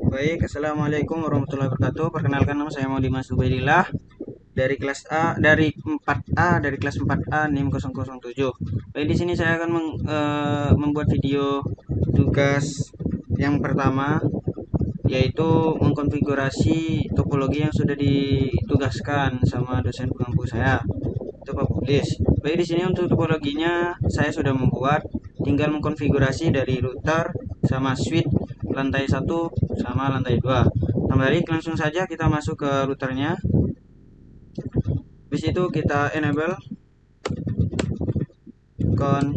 Baik, Assalamualaikum warahmatullahi wabarakatuh. Perkenalkan, nama saya Maudi Mas Ubaidillah dari kelas A, dari 4A, dari kelas 4A NIM 007. Baik, di sini saya akan membuat video tugas yang pertama, yaitu mengkonfigurasi topologi yang sudah ditugaskan sama dosen pengampu saya, itu Pak Bulis. Baik, di sini untuk topologinya saya sudah membuat, tinggal mengkonfigurasi dari router sama switch lantai 1 sama lantai 2. Nah, baik, langsung saja kita masuk ke routernya. Habis itu kita enable con.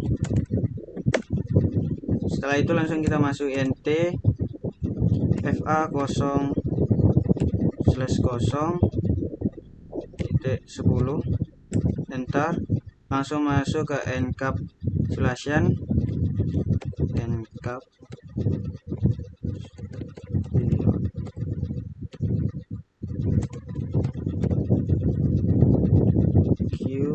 Setelah itu langsung kita masuk int fa0/0 enter, langsung masuk ke encapsulation Q10.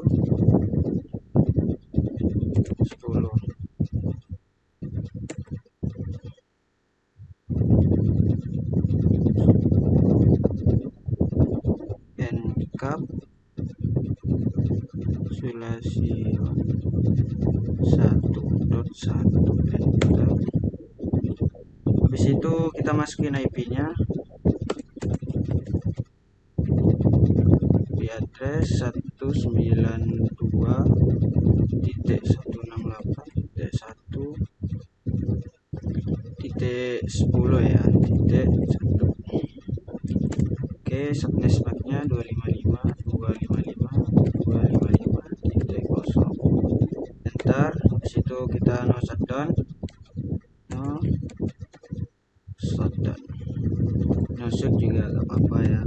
Encapsulation 1.1 enter. Habis itu kita masukin IP-nya di address 192.168.1.10 ya, titik 1. Oke, subnet MAC-nya 255.255.255.0. Enter. Habis itu kita no shutdown, no shoot juga gak apa-apa ya.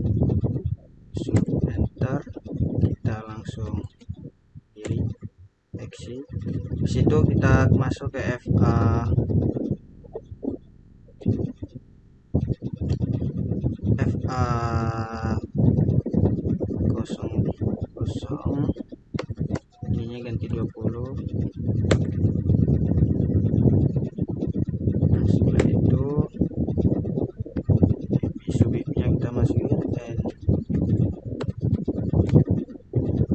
Enter, kita langsung pilih exit. Habis itu kita masuk ke FA 00, ininya ganti 20. Nah, setelah itu subibnya kita masukin dan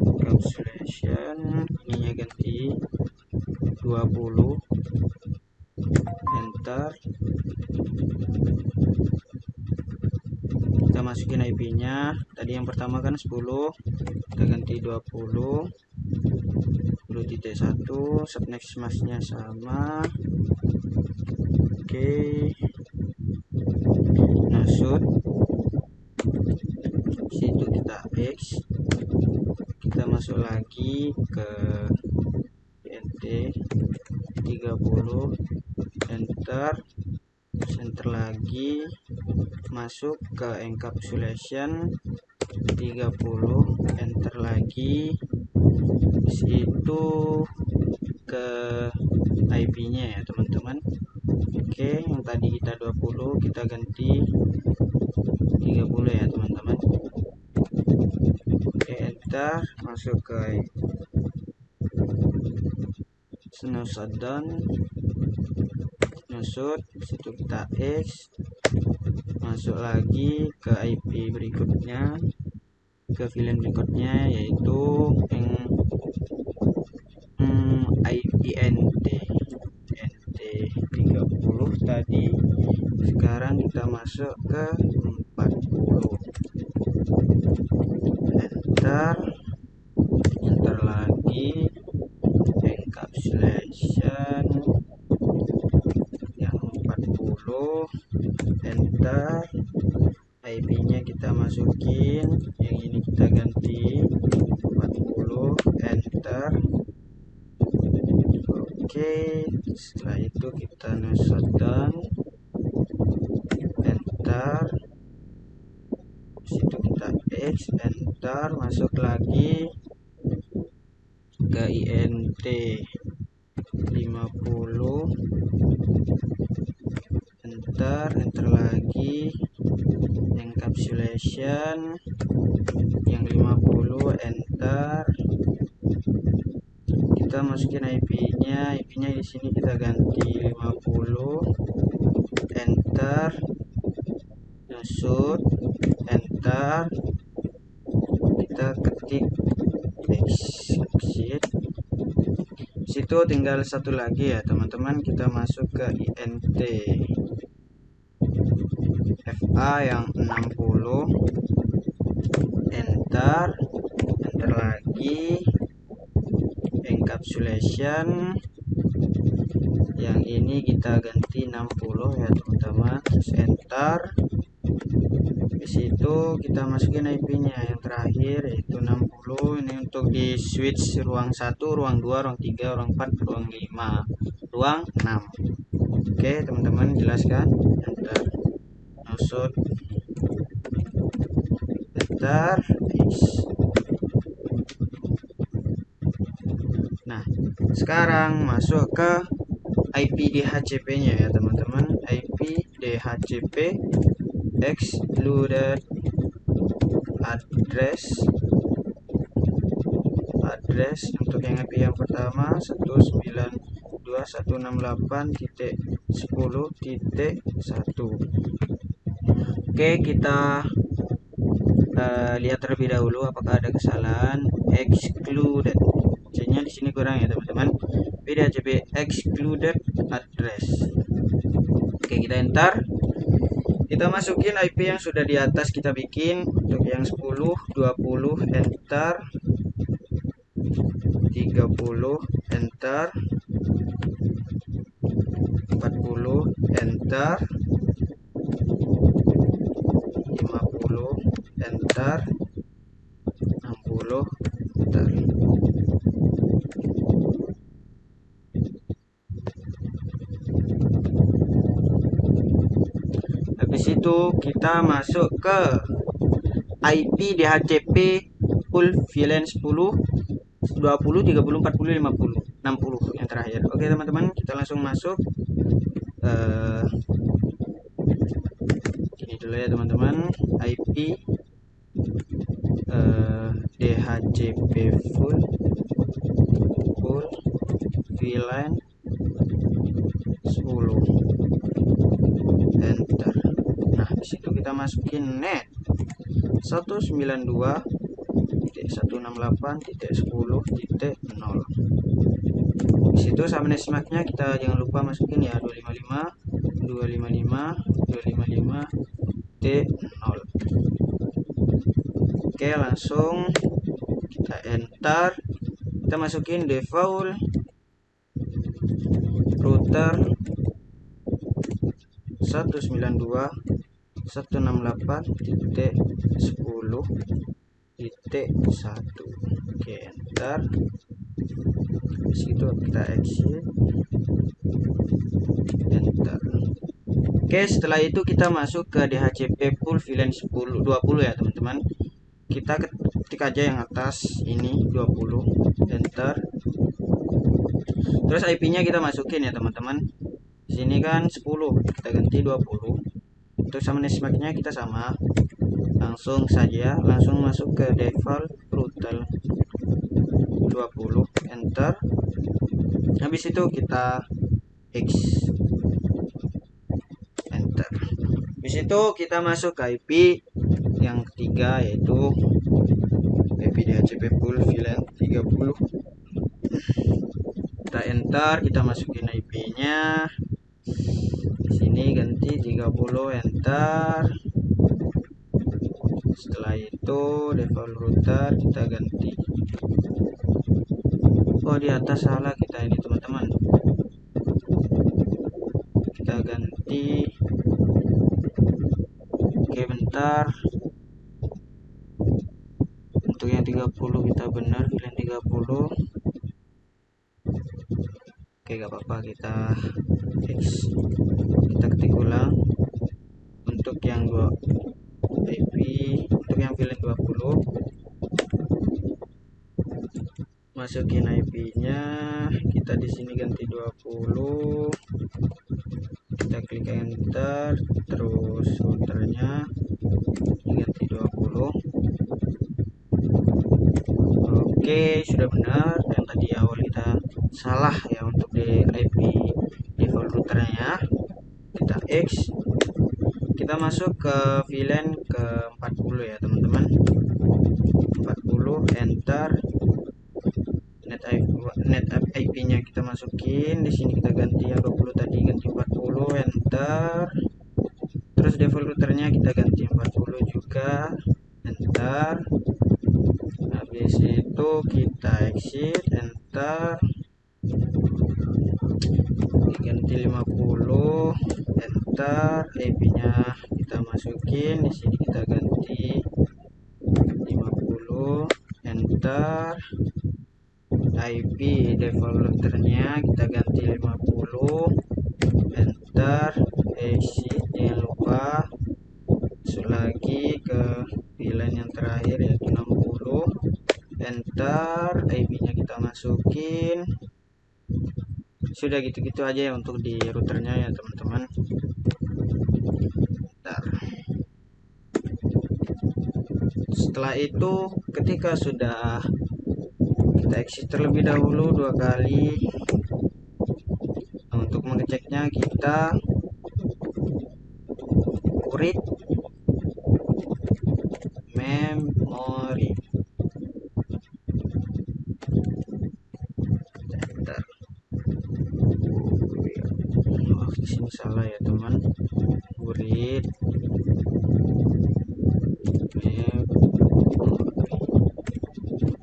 encapsulation, ininya ganti 20. Enter, kita masukin IP-nya. Tadi yang pertama kan 10, kita ganti 20.1. Subnet mask-nya sama. Oke, masuk. Situ kita X, kita masuk lagi ke int 30. Enter, enter lagi, masuk ke encapsulation 30. Enter lagi. Itu ke IP-nya ya teman-teman. Oke, yang tadi kita 20 kita ganti 30 ya teman-teman. Oke, enter, masuk ke no shutdown, no shoot. Situ kita X, masuk lagi ke IP berikutnya, ke VLAN berikutnya, yaitu yang INT 30 tadi. Sekarang kita masuk ke 40. Enter lagi, encapsulation yang 40. Enter, IP-nya kita masukin, yang ini kita ganti 40. Enter. Oke, setelah itu kita no shutdown. Enter, situ kita X. Enter, masuk lagi ke INT 50. Enter, enter lagi, encapsulation yang 50. Enter, kita masukin IP-nya di sini kita ganti 50. Enter, Masuk, enter, kita ketik exit. Situ tinggal satu lagi ya teman-teman, kita masuk ke INT FA yang 60, enter lagi, encapsulation yang ini kita ganti 60 ya teman-teman, enter. Di situ kita masukin IP-nya yang terakhir yaitu 60. Ini untuk di switch ruang 1, ruang 2, ruang 3, ruang 4, ruang 5, ruang 6. Oke teman-teman, jelaskan, enter, masuk, enter. Nah, sekarang masuk ke IP DHCP-nya ya teman-teman. IP DHCP excluded address untuk yang IP yang pertama 192.168.10.1. Oke, kita lihat terlebih dahulu apakah ada kesalahan. Excluded, C-nya di sini kurang ya teman-teman. DHCP excluded address. Oke, kita enter. Kita masukin IP yang sudah di atas kita bikin. Untuk yang 10, 20, enter, 30, enter, 40, enter, 50, enter, 60, enter. Habis itu kita masuk ke IP DHCP full VLAN 10, 20, 30, 40, 50, 60 yang terakhir. Oke teman-teman, kita langsung masuk. Ini dulu ya teman-teman, IP DHCP full VLAN 10, enter. Nah, disitu kita masukin net 192.168.10.0. Disitu subnet nya kita jangan lupa masukin ya 255.255.0. Oke, langsung kita enter. Kita masukin default router 192.168.10.1. Oke, enter. Disitu kita exit, enter. Oke, setelah itu kita masuk ke DHCP full VLAN 10, 20 ya teman-teman. Kita ketik aja yang atas ini 20, enter. Terus IP-nya kita masukin ya teman-teman. Sini kan 10, kita ganti 20. Untuk sama network-nya kita sama. Langsung saja, langsung masuk ke default router 20, enter. Habis itu kita X, enter. Habis itu kita masuk ke IP yang ketiga yaitu IP DHCP full VLAN 30. Kita enter, kita masukin IP-nya. Sini ganti 30, enter. Setelah itu default router kita ganti. Oh, di atas salah kita ini teman-teman. Kita ganti. Oke, bentar. Untuk yang 30 kita benar, VLAN 30. Oke, gak apa-apa, kita fix. Kita ketik ulang. Untuk yang 2 IP, untuk yang VLAN 20, masukin IP-nya. Kita di sini ganti 20. Kita klik enter, terus routernya ganti 20. Oke, sudah benar. Yang tadi awal kita salah ya untuk di IP default routernya. Kita X, kita masuk ke VLAN ke 40 ya teman-teman. 40, enter. Net IP-nya kita masukin di sini, kita ganti yang 20 tadi, ganti 40, enter. Terus default routernya kita ganti 40 juga, enter. Habis itu kita exit, enter. Diganti 50, enter. IP-nya kita masukin di sini, kita ganti 50, enter. IP default routernya kita ganti 50, enter. Exit, jangan lupa. Masuk lagi ke VLAN yang terakhir yaitu 60, enter. IP-nya kita masukin. Sudah gitu-gitu aja ya untuk di routernya ya teman-teman. Setelah itu ketika sudah kita exit terlebih dahulu 2 kali. Nah, untuk mengeceknya kita read memory. Oh, di sini salah ya teman. Read memory.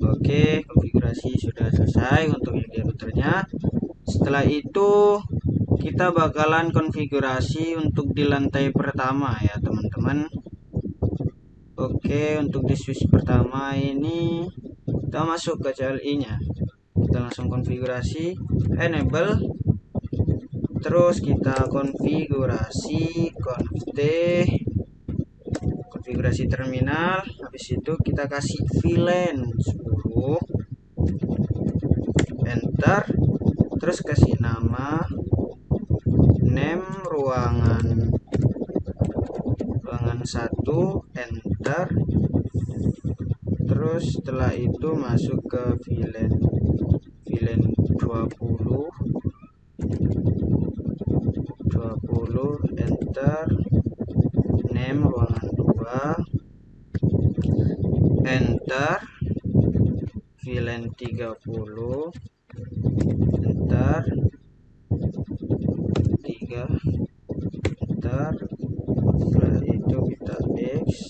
Oke, konfigurasi sudah selesai untuk media routernya. Setelah itu kita bakalan konfigurasi untuk di lantai pertama ya teman-teman. Oke, untuk di switch pertama ini kita masuk ke CLI nya, kita langsung konfigurasi enable, terus kita konfigurasi konfigurasi terminal. Habis itu kita kasih VLAN 10, enter. Terus kasih nama, name ruangan 1, enter. Terus setelah itu masuk ke VLAN 20, enter. Name ruangan 2, enter. VLAN 30, enter. 3, enter. Setelah itu kita X.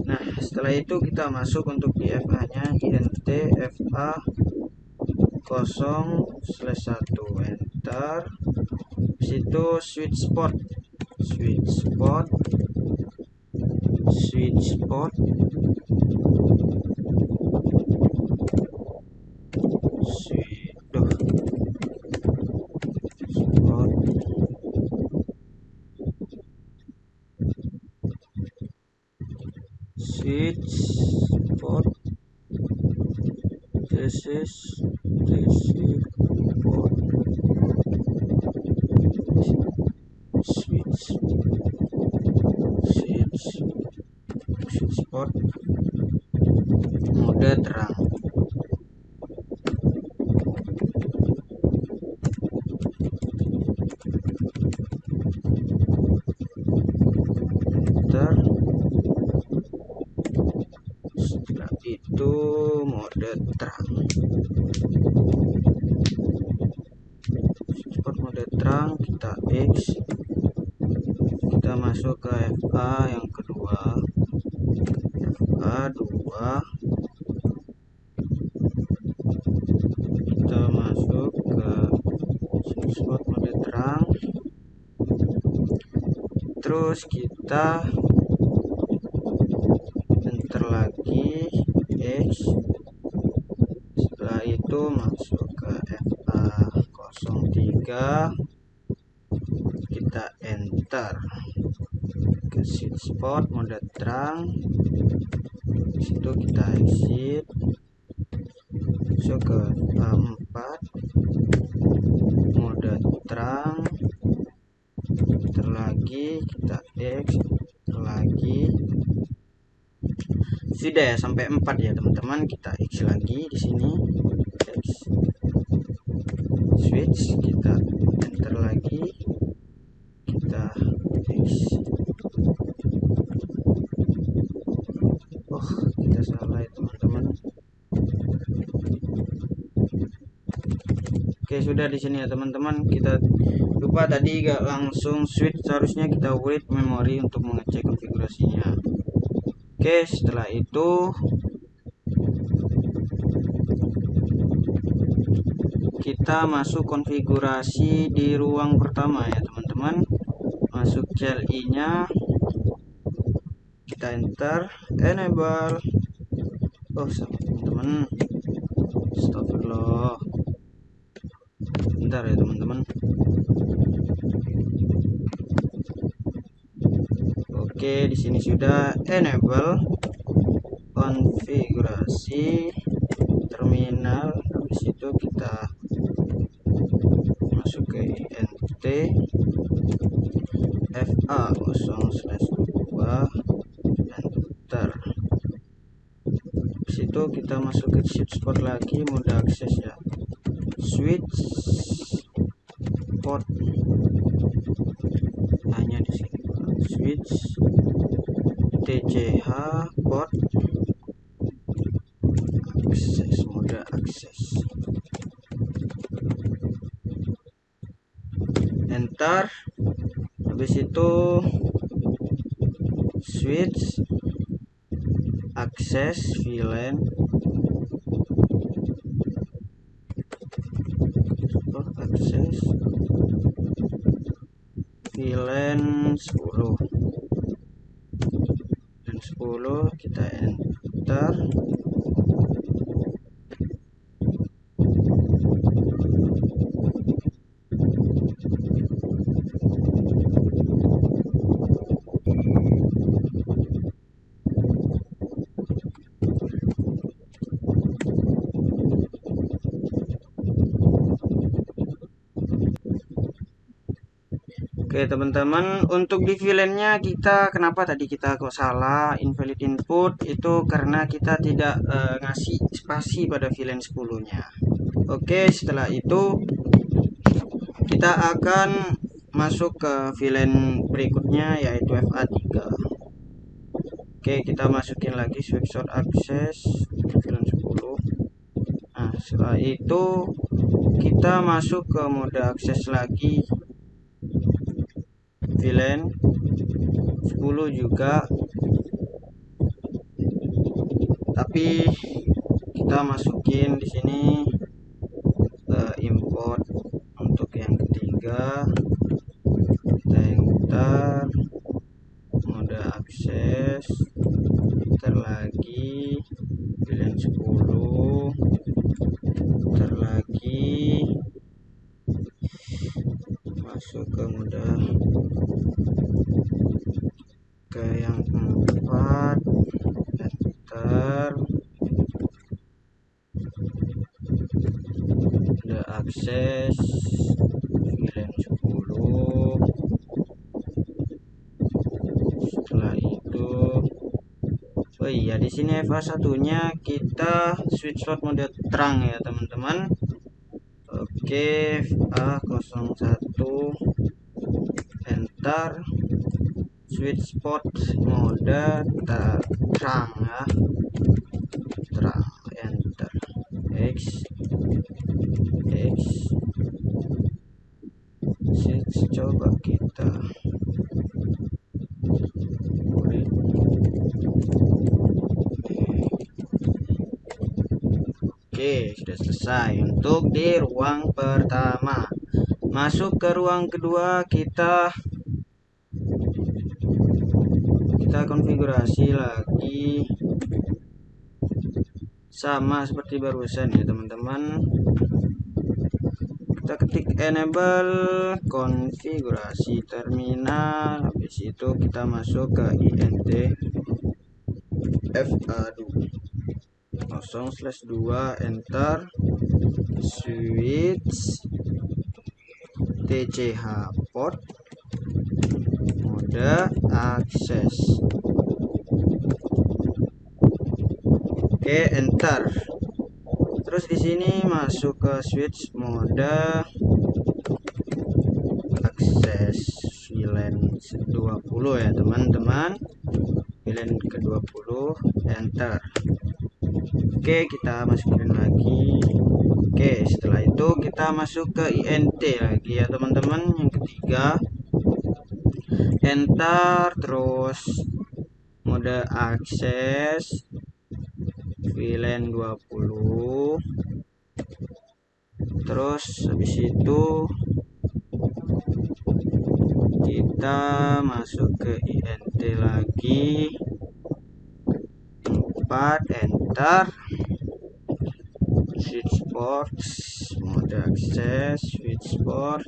Nah, setelah itu kita masuk untuk di FA nya int FA 0/1, enter. Situ switch port this is port switch port mode terang. Enter. Setelah itu mode terang. Support mode terang, kita X. Kita masuk ke FA yang kedua, FA 2. Kita masuk ke support mode terang. Terus kita enter lagi X. Setelah itu masuk ke FA 03, kita enter ke switch port mode terang. Situ kita exit, masuk ke FA 4 mode terang. Enter lagi, kita X, enter lagi. Sudah ya, sampai 4 ya teman-teman. Kita X lagi di sini, X switch, kita enter lagi, kita Oh, kita salah ya teman-teman. Oke, sudah di sini ya teman-teman. Kita lupa tadi gak langsung switch, seharusnya kita read memori untuk mengecek konfigurasinya. Oke, setelah itu kita masuk konfigurasi di ruang pertama ya teman-teman. Masuk CLI nya, kita enter, enable. Oh sama teman-teman, astagfirullah, bentar ya teman-teman. Oke, di sini sudah enable konfigurasi terminal. Habis itu kita masuk ke int fa0/2 enter. Habis itu kita masuk ke switch port lagi, mode akses ya, switch port, hanya di sini switch TCH port akses, mode akses, enter. Habis itu switch akses VLAN, akses VLAN 10 dan 10 kita enter. Oke teman-teman, untuk di VLAN-nya kita kenapa tadi kita kok salah invalid input, itu karena kita tidak ngasih spasi pada VLAN 10-nya. Oke, setelah itu kita akan masuk ke VLAN berikutnya yaitu FA3. Oke, kita masukin lagi switch akses VLAN 10. Nah, setelah itu kita masuk ke mode akses lagi VLAN 10 juga, tapi kita masukin di sini import untuk yang ketiga, kita enter mode akses, enter lagi VLAN 10, enter lagi, masuk ke mode ke yang 4, enter mode akses VLAN 10. Setelah itu, oh iya, di sini FA1-nya kita switch slot mode terang ya teman-teman. Oke, FA01 enter, switch port mode terang ya, terang, enter, X switch, coba kita Oke, sudah selesai untuk di ruang pertama. Masuk ke ruang kedua, kita konfigurasi lagi sama seperti barusan ya teman-teman. Kita ketik enable konfigurasi terminal, habis itu kita masuk ke int fa0/2 enter, switch TCH port mode akses. Oke, enter. Terus di sini masuk ke switch mode akses VLAN 20 ya teman-teman. VLAN ke 20, enter. Oke, kita masukin lagi. Oke, setelah itu kita masuk ke INT lagi ya teman-teman. Yang ketiga, enter, terus mode akses VLAN 20. Terus habis itu kita masuk ke INT lagi, 4, enter. Switchbox, mode akses switchbox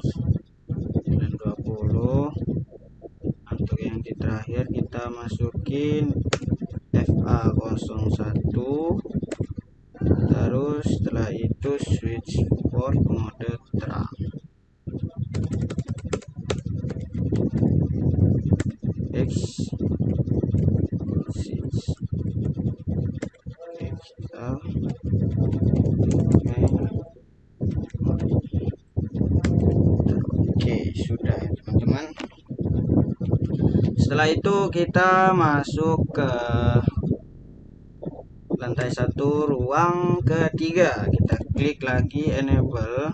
dan 20. Untuk yang di terakhir kita masukin FA01. Terus setelah itu switchboard mode terang. X Oke, sudah ya teman-teman. Setelah itu kita masuk ke lantai 1 ruang ketiga. Kita klik lagi enable,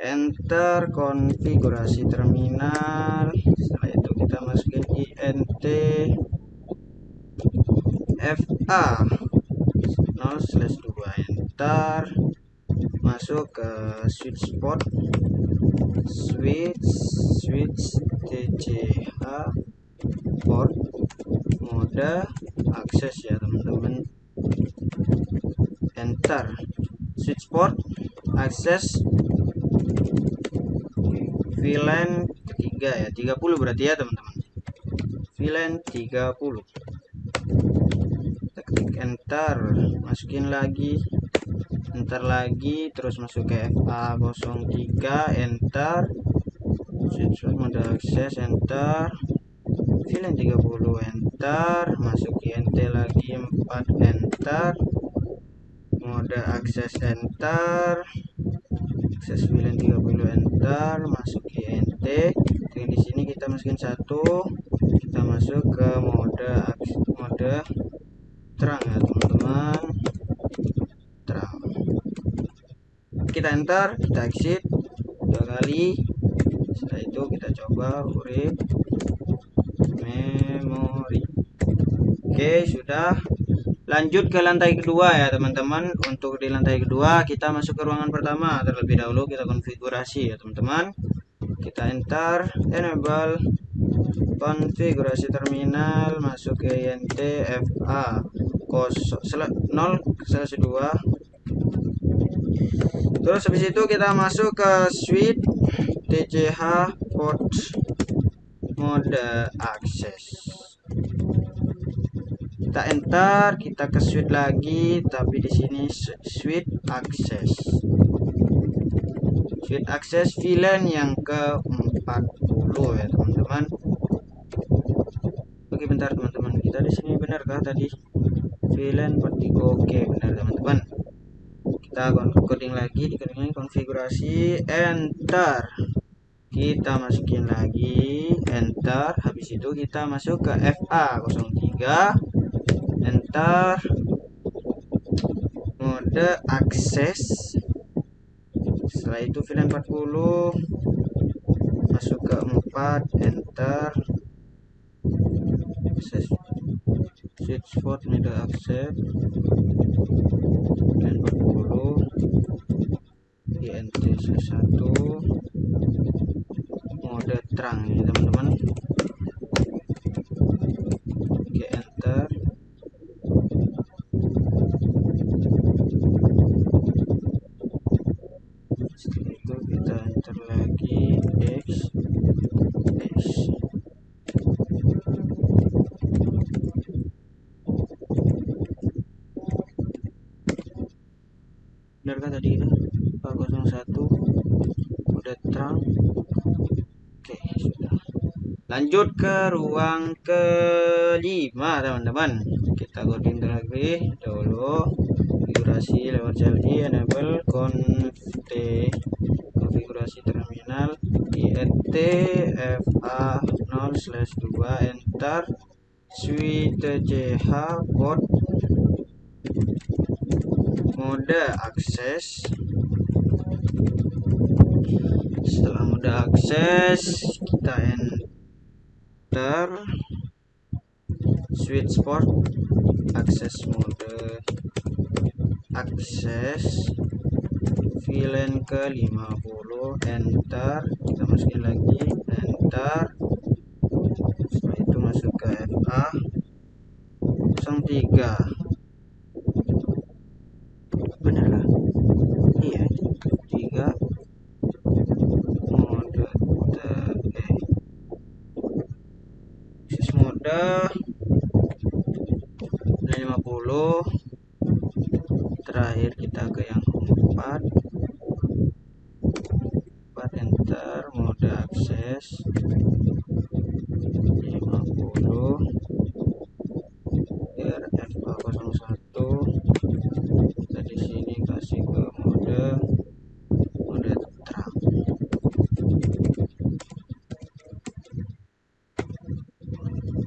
enter konfigurasi terminal. Setelah itu kita masukin INT FA 0/2, enter. Masuk ke switchboard, switch TCH port mode akses ya teman-teman, enter. Switchboard akses VLAN ketiga ya, 30 berarti ya teman-teman, VLAN 30. Kita klik enter, masukin lagi, enter lagi, terus masuk ke FA03, enter. Switchboard mode akses, enter. VLAN 30, enter. Masuk INT lagi, 4, enter. Mode akses, enter. Akses VLAN 30, enter. Masuk INT. Di sini kita masukin 1. Kita masuk ke mode terang ya teman-teman, terang. Kita enter, kita exit 2 kali. Setelah itu kita coba read memori. Oke, sudah. Lanjut ke lantai kedua ya teman-teman. Untuk di lantai kedua kita masuk ke ruangan pertama. Terlebih dahulu kita konfigurasi ya teman-teman. Kita enter, enable konfigurasi terminal, masuk ke INT FA 0/2. Terus habis itu kita masuk ke switch TCH port mode akses. Kita enter, kita ke switch lagi, tapi di sini switch akses. Switch akses VLAN yang ke-40 ya teman-teman. Oke, bentar teman-teman, kita di sini benarkah tadi VLAN 43? Oke, benar teman-teman. Kita coding lagi, konfigurasi, enter. Kita masukin lagi, enter. Habis itu kita masuk ke FA03, enter. Mode akses. Setelah itu VLAN 40, masuk ke 4, enter. Switchboard mode akses VLAN 40, INT 1, mode terang ya teman-teman. Oke, enter. Setelah itu kita enter lagi X. Benarkah tadi itu 401 udah terang? Oke, sudah. Lanjut ke ruang kelima teman-teman. Kita coding lagi dulu konfigurasi lewat CLI, enable konfigurasi terminal INTFA0/2 enter suite CH port mode akses. Setelah mode akses kita enter switch port akses mode akses VLAN ke 50 enter, kita masukin lagi enter. Setelah itu masuk ke FA03, benar kan? Iya, 3 mode akses mode 50. Terakhir kita ke yang 4 enter mode akses 50 RFA01. kita di sini kasih ke mode terang.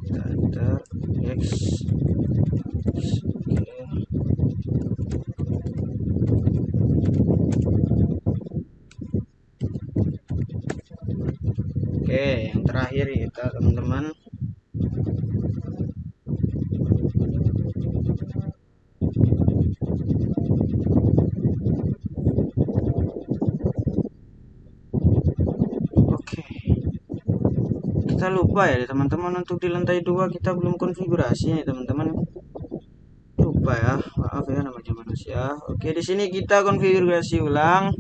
Kita enter X. Oke, yang terakhir kita teman-teman kita lupa ya teman-teman, untuk di lantai 2 kita belum konfigurasi nih teman-teman, lupa ya, maaf ya namanya manusia. Oke, di sini kita konfigurasi ulang,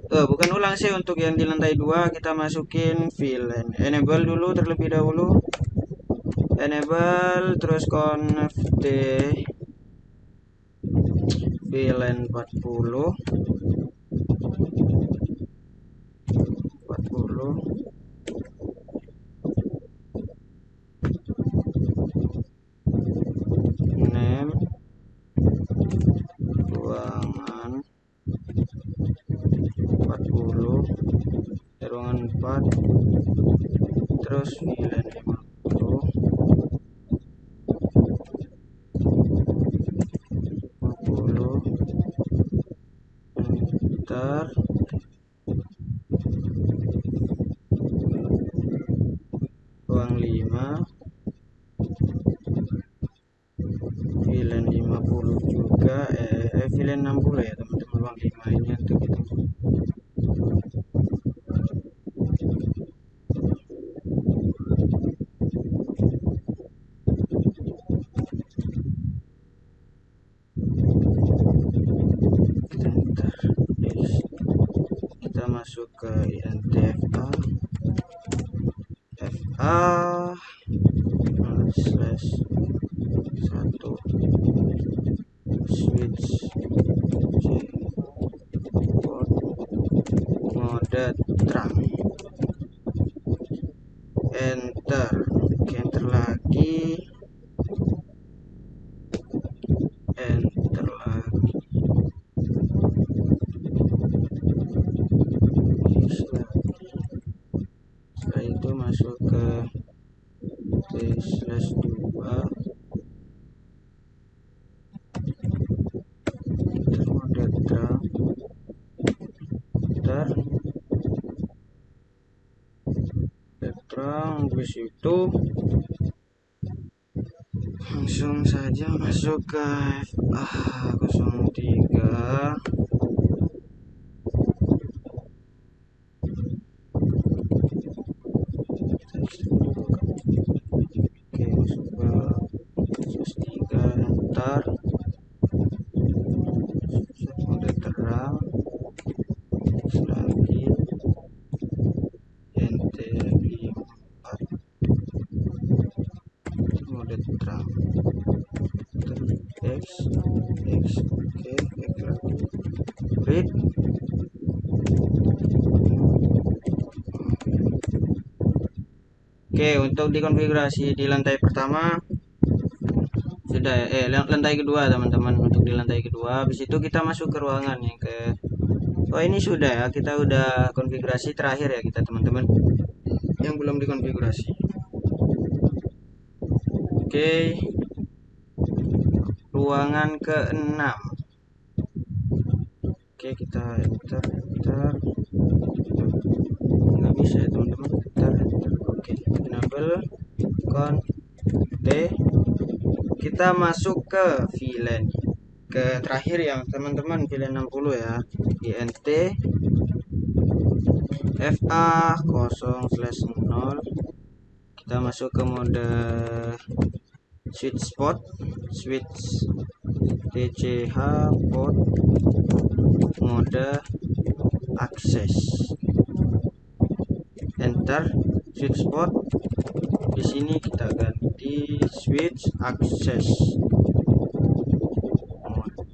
bukan ulang sih, untuk yang di lantai 2 kita masukin VLAN, enable dulu terlebih dahulu, enable terus connect VLAN 40 name ruangan 40 ruangan 4 terus VLAN 50 enter ruang 5 VLAN 50 juga, VLAN 60 ya teman-teman, ruang 5 ini untuk itu. Kita masuk ke INTFA FA/1 switch port mode terang enter. Oke, enter lagi, enter lagi. Setelah itu masuk ke T/2 mode terang terang. Habis itu langsung saja masuk ke FA03 enter mode terang lagi NT4 mode terang X oke, lagi read. Oke, untuk dikonfigurasi di lantai pertama sudah lantai kedua teman-teman. Untuk di lantai kedua, habis itu kita masuk ke ruangan yang ke Oh ini sudah ya, kita udah konfigurasi terakhir ya kita teman-teman, yang belum dikonfigurasi. Oke, ruangan ke-6. Oke, kita enter. Nggak bisa ya teman-teman, enter. Oke, enable T. Kita masuk ke VLAN ke terakhir yang teman-teman, VLAN 60 ya, INT FA 0/0. Kita masuk ke mode switch spot, switch TCH port, mode akses, enter. Switch spot di sini kita ganti switch akses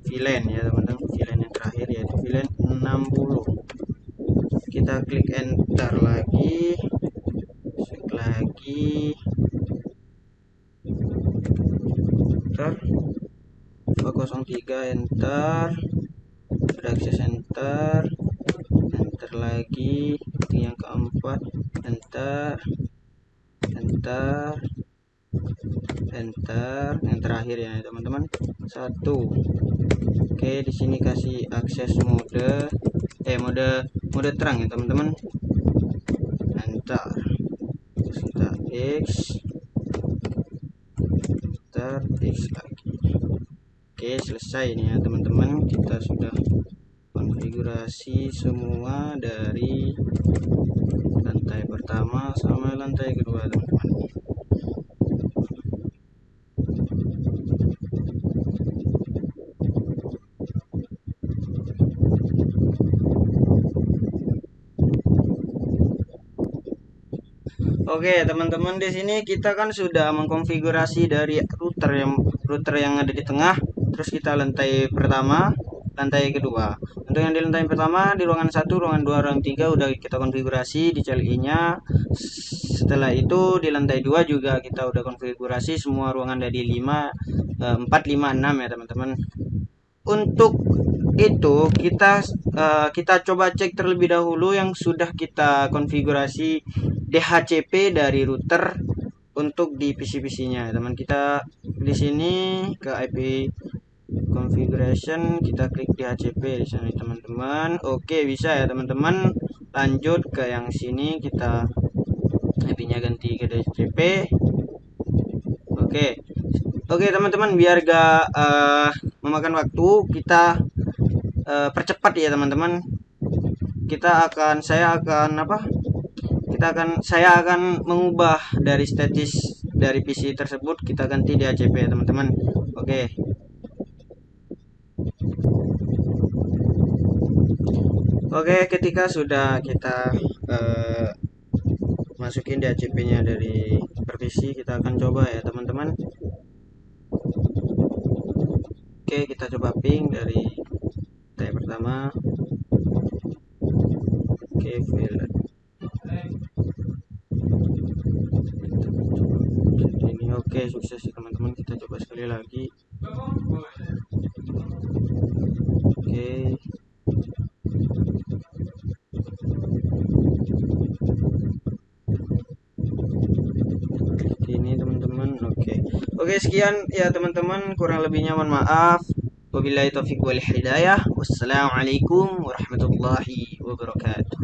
VLAN ya teman-teman, VLAN yang terakhir yaitu VLAN 60. Kita klik enter lagi, enter. 203 enter, akses enter lagi, yang keempat enter, yang terakhir ya teman-teman, 1. Oke, di sini kasih akses mode terang ya teman-teman, enter. Kita X, enter X lagi. Oke, selesai ini ya teman-teman, kita sudah konfigurasi semua dari lantai pertama sama lantai kedua teman-teman. Oke teman-teman, di sini kita kan sudah mengkonfigurasi dari router yang ada di tengah, terus kita lantai pertama, lantai kedua. Untuk yang di lantai pertama, di ruangan 1, ruangan 2, ruangan 3 udah kita konfigurasi di CLI-nya. Setelah itu di lantai 2 juga kita udah konfigurasi semua ruangan dari 4, 5, 6 ya teman-teman. Untuk itu kita coba cek terlebih dahulu yang sudah kita konfigurasi DHCP dari router untuk di PC-PC-nya. Teman, kita di sini ke IP configuration, kita klik DHCP di sini teman-teman. Oke, bisa ya teman-teman. Lanjut ke yang sini, kita IP-nya ganti ke DHCP. Oke teman-teman, biar gak memakan waktu, kita percepat ya teman-teman. Saya akan mengubah dari status dari PC tersebut, kita ganti di DHCP ya teman-teman. Oke, ketika sudah kita masukin DHCP-nya dari per PC, kita akan coba ya teman-teman. Oke, kita coba ping dari lantai pertama. Oke, VLAN ini oke, sukses ya teman-teman. Kita coba sekali lagi. Oke, ini teman-teman. Oke, sekian ya teman-teman, kurang lebihnya mohon maaf. Wabillahi taufiq wal hidayah. Wassalamualaikum warahmatullahi wabarakatuh.